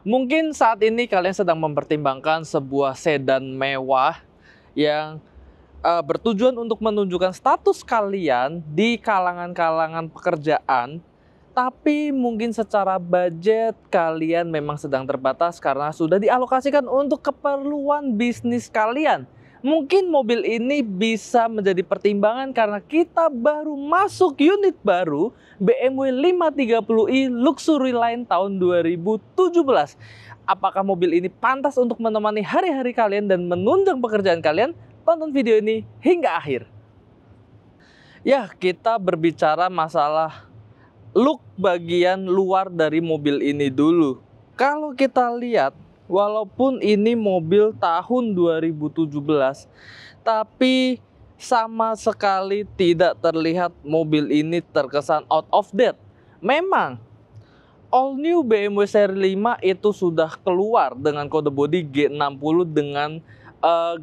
Mungkin saat ini kalian sedang mempertimbangkan sebuah sedan mewah yang bertujuan untuk menunjukkan status kalian di kalangan-kalangan pekerjaan, tapi mungkin secara budget kalian memang sedang terbatas karena sudah dialokasikan untuk keperluan bisnis kalian. Mungkin mobil ini bisa menjadi pertimbangan karena kita baru masuk unit baru BMW 530i Luxury Line tahun 2017. Apakah mobil ini pantas untuk menemani hari-hari kalian dan menunjang pekerjaan kalian? Tonton video ini hingga akhir. Ya, kita berbicara masalah look bagian luar dari mobil ini dulu. Kalau kita lihat, walaupun ini mobil tahun 2017, tapi sama sekali tidak terlihat mobil ini terkesan out of date. Memang all new BMW seri 5 itu sudah keluar dengan kode bodi G60 dengan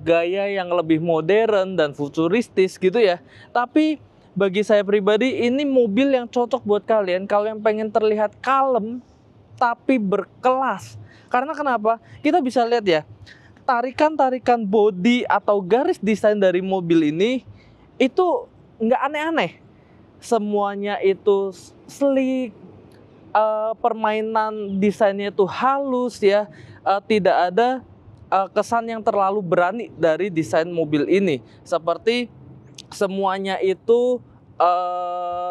gaya yang lebih modern dan futuristis gitu ya. Tapi bagi saya pribadi ini mobil yang cocok buat kalian kalau yang pengen terlihat kalem tapi berkelas. Karena kenapa? Kita bisa lihat ya, tarikan-tarikan bodi atau garis desain dari mobil ini itu nggak aneh-aneh. Semuanya itu sleek, permainan desainnya itu halus ya, tidak ada kesan yang terlalu berani dari desain mobil ini. Seperti semuanya itu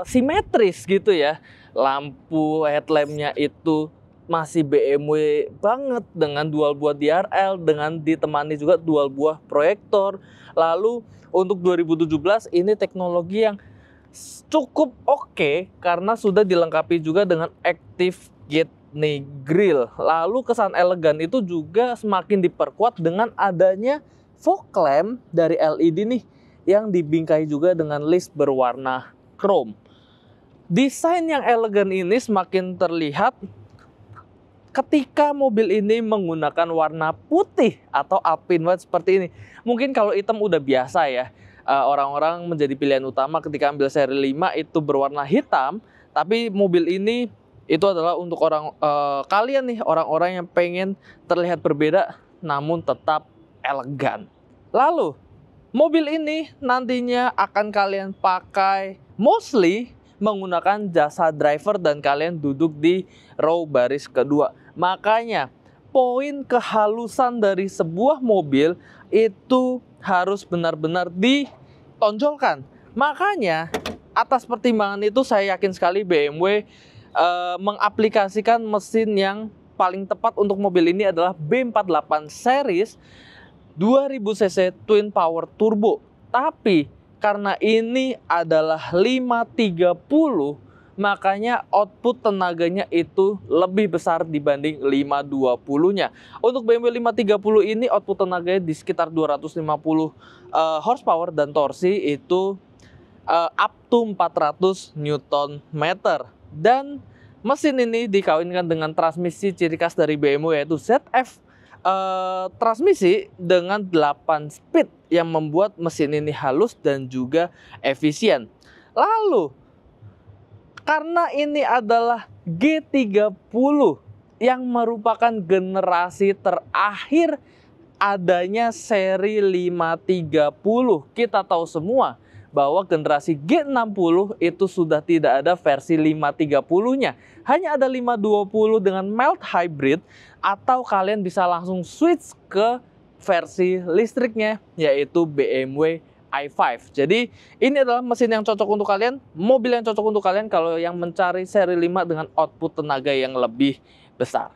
simetris gitu ya. Lampu headlampnya itu masih BMW banget dengan dual buah DRL, dengan ditemani juga dual buah proyektor. Lalu untuk 2017 ini teknologi yang cukup oke karena sudah dilengkapi juga dengan active gate nih grill. Lalu kesan elegan itu juga semakin diperkuat dengan adanya fog lamp dari LED nih yang dibingkai juga dengan list berwarna chrome. Desain yang elegan ini semakin terlihat ketika mobil ini menggunakan warna putih atau Alpine White seperti ini. Mungkin kalau hitam udah biasa ya, orang-orang menjadi pilihan utama ketika ambil seri 5 itu berwarna hitam. Tapi mobil ini itu adalah untuk kalian nih, orang-orang yang pengen terlihat berbeda namun tetap elegan. Lalu mobil ini nantinya akan kalian pakai mostly menggunakan jasa driver dan kalian duduk di row baris kedua. Makanya poin kehalusan dari sebuah mobil itu harus benar-benar ditonjolkan. Makanya atas pertimbangan itu saya yakin sekali BMW mengaplikasikan mesin yang paling tepat untuk mobil ini adalah B48 series 2000 cc twin power turbo. Tapi karena ini adalah 530, makanya output tenaganya itu lebih besar dibanding 520-nya. Untuk BMW 530 ini output tenaganya di sekitar 250 horsepower dan torsi itu up to 400 Nm. Dan mesin ini dikawinkan dengan transmisi ciri khas dari BMW yaitu ZF transmisi dengan 8 speed yang membuat mesin ini halus dan juga efisien. Lalu karena ini adalah G30 yang merupakan generasi terakhir adanya seri 530. Kita tahu semua bahwa generasi G60 itu sudah tidak ada versi 530-nya. Hanya ada 520 dengan mild hybrid, atau kalian bisa langsung switch ke versi listriknya yaitu BMW i5. Jadi ini adalah mesin yang cocok untuk kalian, mobil yang cocok untuk kalian kalau yang mencari seri 5 dengan output tenaga yang lebih besar.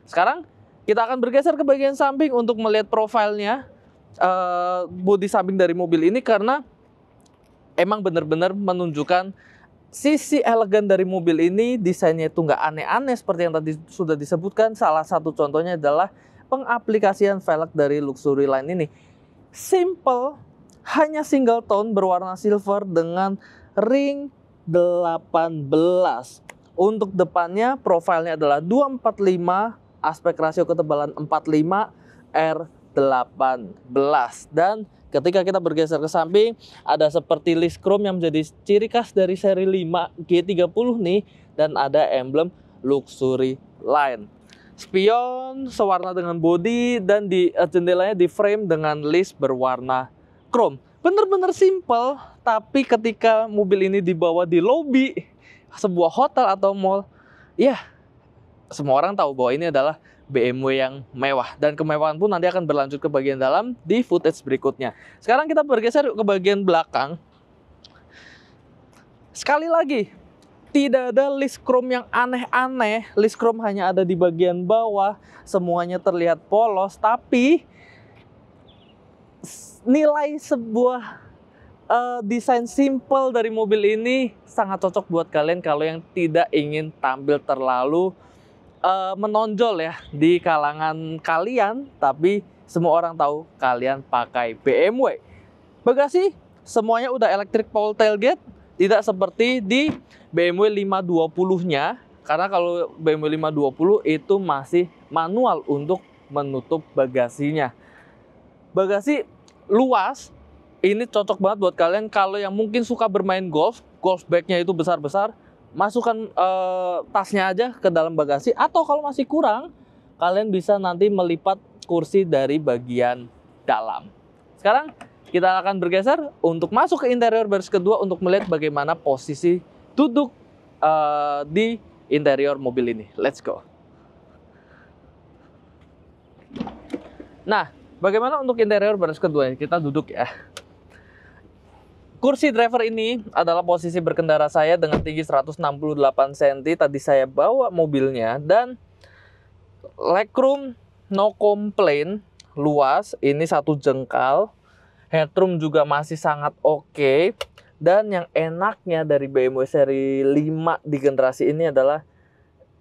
Sekarang kita akan bergeser ke bagian samping untuk melihat profilnya, bodi samping dari mobil ini, karena emang benar-benar menunjukkan sisi elegan dari mobil ini. Desainnya itu nggak aneh-aneh seperti yang tadi sudah disebutkan. Salah satu contohnya adalah pengaplikasian velg dari Luxury Line ini. Simple, hanya single tone berwarna silver dengan ring 18. Untuk depannya profilnya adalah 245, aspek rasio ketebalan 45 R18. Dan ketika kita bergeser ke samping, ada seperti list chrome yang menjadi ciri khas dari seri 5 G30 nih, dan ada emblem Luxury Line. spion sewarna dengan bodi, dan di jendelanya di frame dengan list berwarna chrome. Bener-bener simple, tapi ketika mobil ini dibawa di lobi sebuah hotel atau mall, ya semua orang tahu bahwa ini adalah BMW yang mewah, dan kemewahan pun nanti akan berlanjut ke bagian dalam di footage berikutnya. Sekarang kita bergeser ke bagian belakang. Sekali lagi, tidak ada list chrome yang aneh-aneh. List chrome hanya ada di bagian bawah, semuanya terlihat polos, tapi nilai sebuah desain simple dari mobil ini sangat cocok buat kalian kalau yang tidak ingin tampil terlalu menonjol ya di kalangan kalian, tapi semua orang tahu kalian pakai BMW. Bagasi semuanya udah electric power tailgate, tidak seperti di BMW 520-nya, karena kalau BMW 520 itu masih manual untuk menutup bagasinya. Bagasi luas, ini cocok banget buat kalian kalau yang mungkin suka bermain golf bagnya itu besar-besar. Masukkan tasnya aja ke dalam bagasi, atau kalau masih kurang, kalian bisa nanti melipat kursi dari bagian dalam. Sekarang kita akan bergeser untuk masuk ke interior baris kedua untuk melihat bagaimana posisi duduk di interior mobil ini. Let's go. Nah, bagaimana untuk interior baris kedua? Kita duduk ya. Kursi driver ini adalah posisi berkendara saya dengan tinggi 168 cm. Tadi saya bawa mobilnya, dan legroom no complaint, luas, ini 1 jengkal. Headroom juga masih sangat oke. Dan yang enaknya dari BMW seri 5 di generasi ini adalah,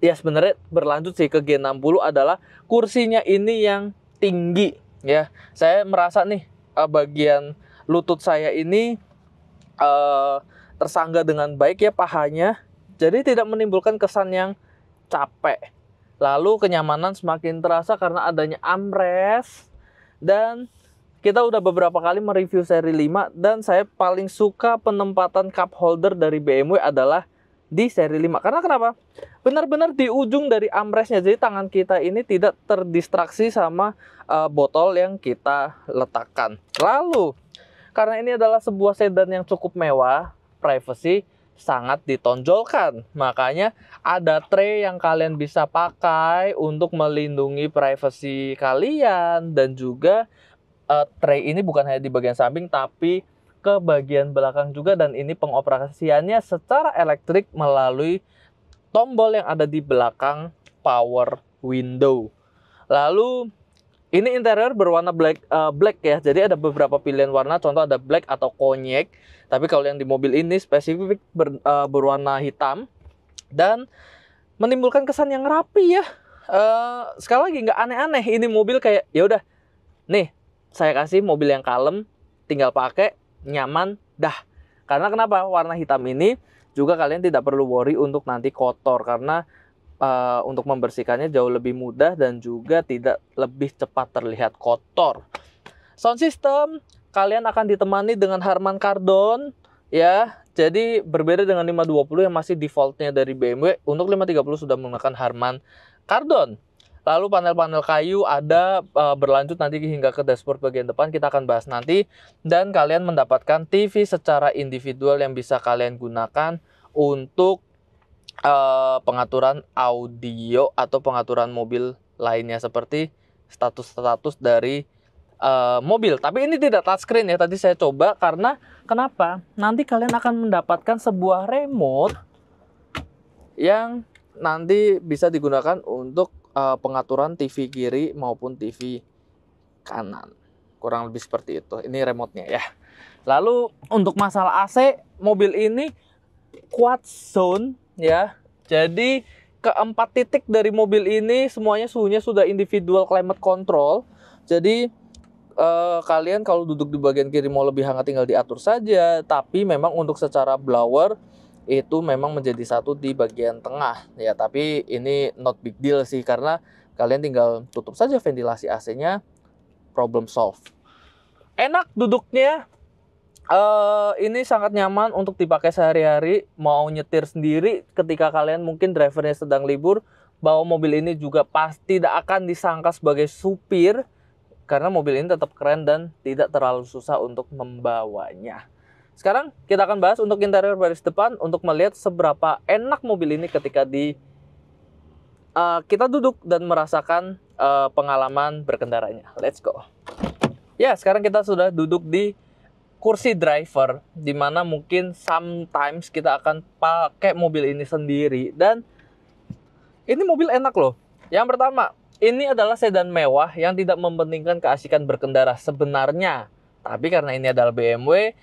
ya sebenarnya berlanjut sih ke G60, adalah kursinya ini yang tinggi ya. Saya merasa nih bagian lutut saya ini tersangga dengan baik ya pahanya, jadi tidak menimbulkan kesan yang capek. Lalu kenyamanan semakin terasa karena adanya armrest, dan kita udah beberapa kali mereview seri 5, dan saya paling suka penempatan cup holder dari BMW adalah di seri 5. Karena kenapa? Benar-benar di ujung dari armrestnya, jadi tangan kita ini tidak terdistraksi sama botol yang kita letakkan. Lalu karena ini adalah sebuah sedan yang cukup mewah, privacy sangat ditonjolkan. Makanya ada tray yang kalian bisa pakai untuk melindungi privacy kalian, dan juga tray ini bukan hanya di bagian samping tapi ke bagian belakang juga, dan ini pengoperasiannya secara elektrik melalui tombol yang ada di belakang power window. Lalu ini interior berwarna black ya, jadi ada beberapa pilihan warna, contoh ada black atau konyek. Tapi kalau yang di mobil ini spesifik berwarna hitam, dan menimbulkan kesan yang rapi ya. Sekali lagi nggak aneh-aneh, ini mobil kayak ya udah, nih saya kasih mobil yang kalem, tinggal pakai, nyaman, dah. Karena kenapa? Warna hitam ini juga kalian tidak perlu worry untuk nanti kotor, karena untuk membersihkannya jauh lebih mudah dan juga tidak lebih cepat terlihat kotor. Sound system kalian akan ditemani dengan Harman Kardon ya. Jadi berbeda dengan 520 yang masih defaultnya dari BMW, untuk 530 sudah menggunakan Harman Kardon. Lalu panel-panel kayu ada berlanjut nanti hingga ke dashboard bagian depan, kita akan bahas nanti. Dan kalian mendapatkan TV secara individual yang bisa kalian gunakan untuk pengaturan audio atau pengaturan mobil lainnya seperti status-status dari mobil. Tapi ini tidak touchscreen ya, tadi saya coba. Karena kenapa? Nanti kalian akan mendapatkan sebuah remote yang nanti bisa digunakan untuk pengaturan TV kiri maupun TV kanan. Kurang lebih seperti itu. Ini remote-nya ya. Lalu untuk masalah AC, mobil ini quad zone ya. Jadi keempat titik dari mobil ini semuanya suhunya sudah individual climate control. Jadi kalian kalau duduk di bagian kiri mau lebih hangat tinggal diatur saja. Tapi memang untuk secara blower itu memang menjadi satu di bagian tengah ya. Tapi ini not big deal sih, karena kalian tinggal tutup saja ventilasi AC-nya, problem solve. Enak duduknya. Ini sangat nyaman untuk dipakai sehari-hari, mau nyetir sendiri ketika kalian mungkin drivernya sedang libur, bahwa mobil ini juga pasti tidak akan disangka sebagai supir, karena mobil ini tetap keren dan tidak terlalu susah untuk membawanya. Sekarang kita akan bahas untuk interior baris depan untuk melihat seberapa enak mobil ini ketika kita duduk dan merasakan pengalaman berkendaranya. Let's go. Ya, sekarang kita sudah duduk di kursi driver, dimana mungkin sometimes kita akan pakai mobil ini sendiri, dan ini mobil enak loh. Yang pertama, ini adalah sedan mewah yang tidak mementingkan keasikan berkendara sebenarnya, tapi karena ini adalah BMW,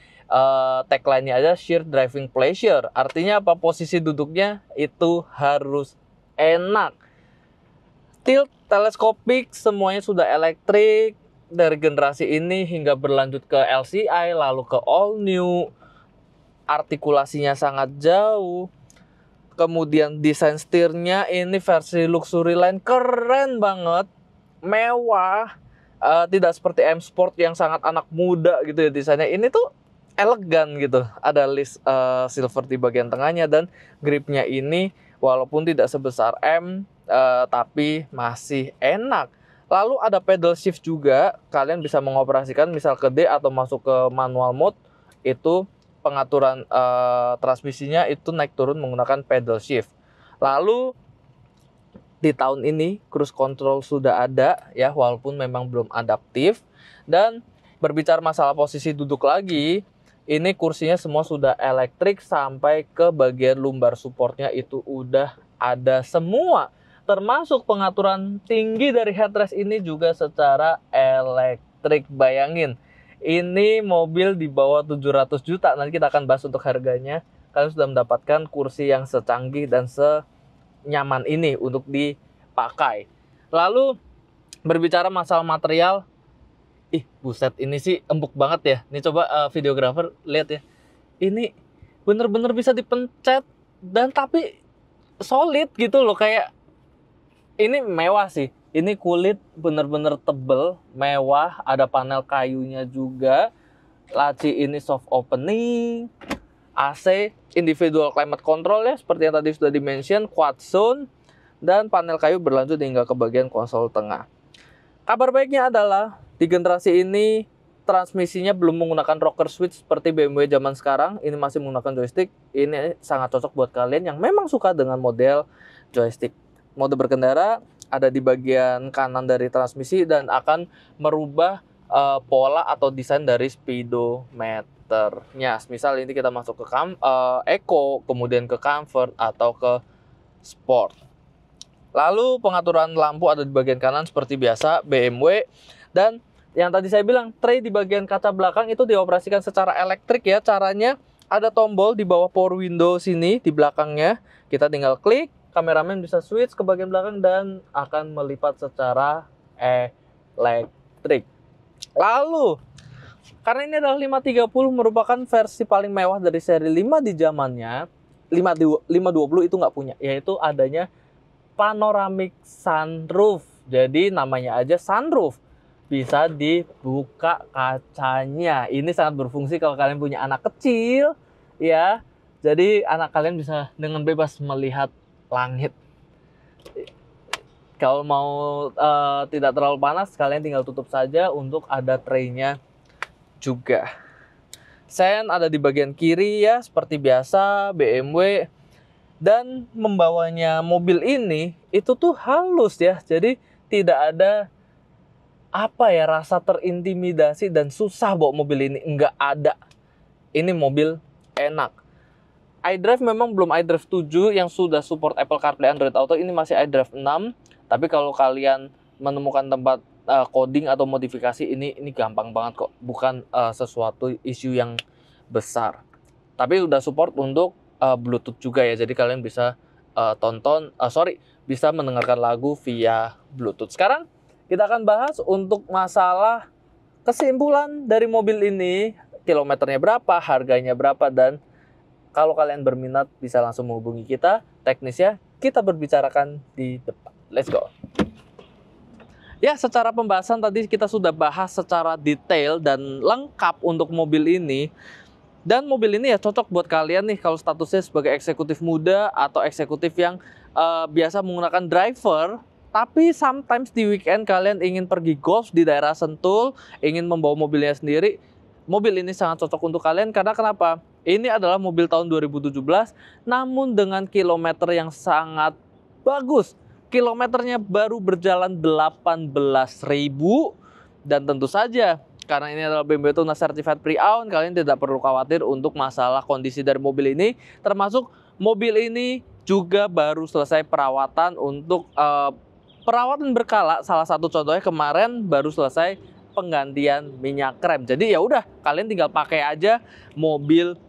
tagline-nya ada sheer driving pleasure. Artinya apa? Posisi duduknya itu harus enak. Tilt, teleskopik, semuanya sudah elektrik dari generasi ini hingga berlanjut ke LCI, lalu ke all new. Artikulasinya sangat jauh. Kemudian desain setirnya ini versi luxury line, keren banget, mewah. Tidak seperti M Sport yang sangat anak muda gitu ya desainnya. Ini tuh elegan gitu. Ada list silver di bagian tengahnya, dan gripnya ini walaupun tidak sebesar M, tapi masih enak. Lalu ada pedal shift juga, kalian bisa mengoperasikan misal ke D atau masuk ke manual mode. Itu pengaturan transmisinya itu naik turun menggunakan pedal shift. Lalu di tahun ini cruise control sudah ada ya, walaupun memang belum adaptif. Dan berbicara masalah posisi duduk lagi, ini kursinya semua sudah elektrik sampai ke bagian lumbar supportnya itu udah ada semua. Termasuk pengaturan tinggi dari headrest ini juga secara elektrik. Bayangin, ini mobil di bawah 700 juta. Nanti kita akan bahas untuk harganya. Kalian sudah mendapatkan kursi yang secanggih dan senyaman ini untuk dipakai. Lalu berbicara masalah material, buset, ini sih empuk banget ya. Ini coba videografer lihat ya. Ini bener-bener bisa dipencet dan tapi solid gitu loh. Kayak ini mewah sih. Ini kulit bener-bener tebel, mewah. Ada panel kayunya juga. Laci ini soft opening. AC, individual climate control ya, seperti yang tadi sudah dimention, quad zone. Dan panel kayu berlanjut hingga ke bagian konsol tengah. Kabar baiknya adalah di generasi ini transmisinya belum menggunakan rocker switch seperti BMW zaman sekarang. Ini masih menggunakan joystick. Ini sangat cocok buat kalian yang memang suka dengan model joystick. Mode berkendara ada di bagian kanan dari transmisi dan akan merubah pola atau desain dari speedometernya. Misal ini kita masuk ke Eco, kemudian ke Comfort atau ke Sport. Lalu pengaturan lampu ada di bagian kanan seperti biasa BMW. Dan yang tadi saya bilang, tray di bagian kaca belakang itu dioperasikan secara elektrik ya. Caranya ada tombol di bawah power window sini di belakangnya. Kita tinggal klik, kameramen bisa switch ke bagian belakang dan akan melipat secara elektrik. Lalu, karena ini adalah 530 merupakan versi paling mewah dari seri 5 di zamannya, 520 itu nggak punya, yaitu adanya panoramic sunroof. Jadi namanya aja sunroof. Bisa dibuka kacanya. Ini sangat berfungsi kalau kalian punya anak kecil ya. Jadi anak kalian bisa dengan bebas melihat langit. Kalau mau tidak terlalu panas, kalian tinggal tutup saja. Untuk ada tray-nya juga. Sen ada di bagian kiri ya, seperti biasa BMW. Dan membawanya mobil ini itu tuh halus ya. Jadi tidak ada rasa terintimidasi dan susah bawa mobil ini. Enggak ada. Ini mobil enak. iDrive memang belum iDrive 7 yang sudah support Apple CarPlay, Android Auto. Ini masih iDrive 6. Tapi kalau kalian menemukan tempat coding atau modifikasi, ini gampang banget kok. Bukan sesuatu isu yang besar. Tapi udah support untuk Bluetooth juga ya. Jadi kalian bisa bisa mendengarkan lagu via Bluetooth. Sekarang kita akan bahas untuk masalah kesimpulan dari mobil ini. Kilometernya berapa, harganya berapa, dan kalau kalian berminat bisa langsung menghubungi kita. Teknisnya kita berbicarakan di depan. Let's go. Ya, secara pembahasan tadi kita sudah bahas secara detail dan lengkap untuk mobil ini. Dan mobil ini ya cocok buat kalian nih kalau statusnya sebagai eksekutif muda atau eksekutif yang biasa menggunakan driver, tapi sometimes di weekend kalian ingin pergi golf di daerah Sentul, ingin membawa mobilnya sendiri, mobil ini sangat cocok untuk kalian. Karena kenapa? Ini adalah mobil tahun 2017, namun dengan kilometer yang sangat bagus. Kilometernya baru berjalan 18.000, dan tentu saja karena ini adalah BMW Tunas Certified Pre-Owned, kalian tidak perlu khawatir untuk masalah kondisi dari mobil ini. Termasuk mobil ini juga baru selesai perawatan untuk perawatan berkala. Salah satu contohnya kemarin baru selesai penggantian minyak rem. Jadi ya udah, kalian tinggal pakai aja mobil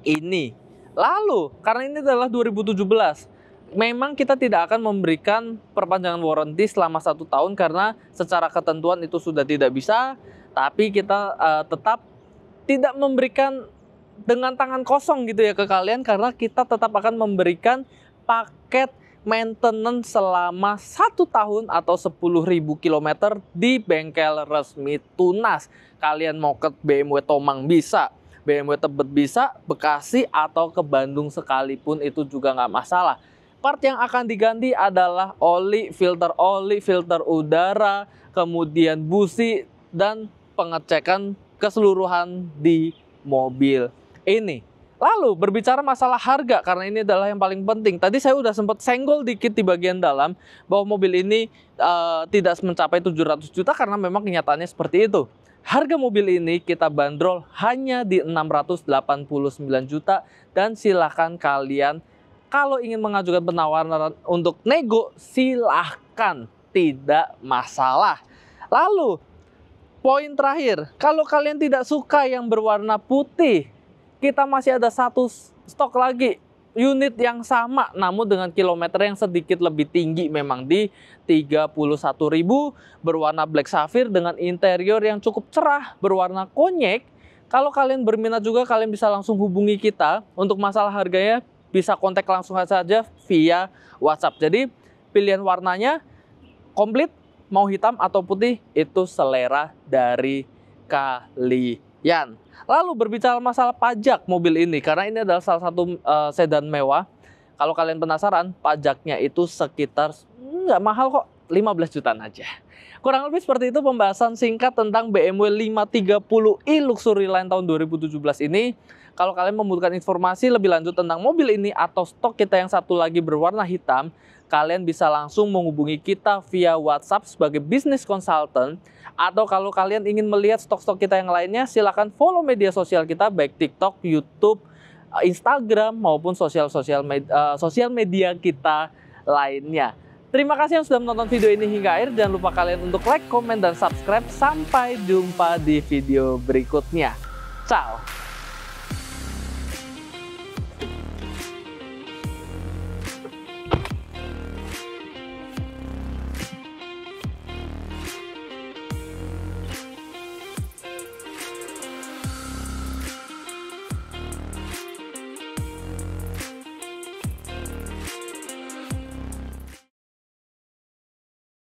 ini. Lalu karena ini adalah 2017, memang kita tidak akan memberikan perpanjangan warranty selama 1 tahun karena secara ketentuan itu sudah tidak bisa. Tapi kita tetap tidak memberikan dengan tangan kosong gitu ya ke kalian, karena kita tetap akan memberikan paket maintenance selama 1 tahun atau 10.000 km di bengkel resmi Tunas. Kalian mau ke BMW Tomang bisa, BMW Tebet bisa, Bekasi atau ke Bandung sekalipun itu juga nggak masalah. Part yang akan diganti adalah oli, filter udara, kemudian busi, dan pengecekan keseluruhan di mobil ini. Lalu berbicara masalah harga, karena ini adalah yang paling penting. Tadi saya udah sempat senggol dikit di bagian dalam bahwa mobil ini tidak mencapai 700 juta karena memang kenyataannya seperti itu. Harga mobil ini kita bandrol hanya di 689 juta, dan silahkan kalian kalau ingin mengajukan penawaran untuk nego, silahkan, tidak masalah. Lalu poin terakhir, kalau kalian tidak suka yang berwarna putih, kita masih ada 1 stok lagi unit yang sama, namun dengan kilometer yang sedikit lebih tinggi, memang di 31.000, berwarna black sapphire dengan interior yang cukup cerah berwarna konyek. Kalau kalian berminat juga, kalian bisa langsung hubungi kita. Untuk masalah harganya bisa kontak langsung saja via WhatsApp. Jadi pilihan warnanya komplit, mau hitam atau putih, itu selera dari kalian. Lalu berbicara masalah pajak mobil ini, karena ini adalah salah satu sedan mewah. Kalau kalian penasaran, pajaknya itu sekitar nggak mahal kok, 15 jutaan aja. Kurang lebih seperti itu pembahasan singkat tentang BMW 530i Luxury Line tahun 2017 ini. Kalau kalian membutuhkan informasi lebih lanjut tentang mobil ini atau stok kita yang satu lagi berwarna hitam, kalian bisa langsung menghubungi kita via WhatsApp sebagai business consultant. Atau kalau kalian ingin melihat stok-stok kita yang lainnya, silakan follow media sosial kita, baik TikTok, YouTube, Instagram, maupun sosial media kita lainnya. Terima kasih yang sudah menonton video ini hingga akhir. Jangan lupa kalian untuk like, komen, dan subscribe. Sampai jumpa di video berikutnya. Ciao!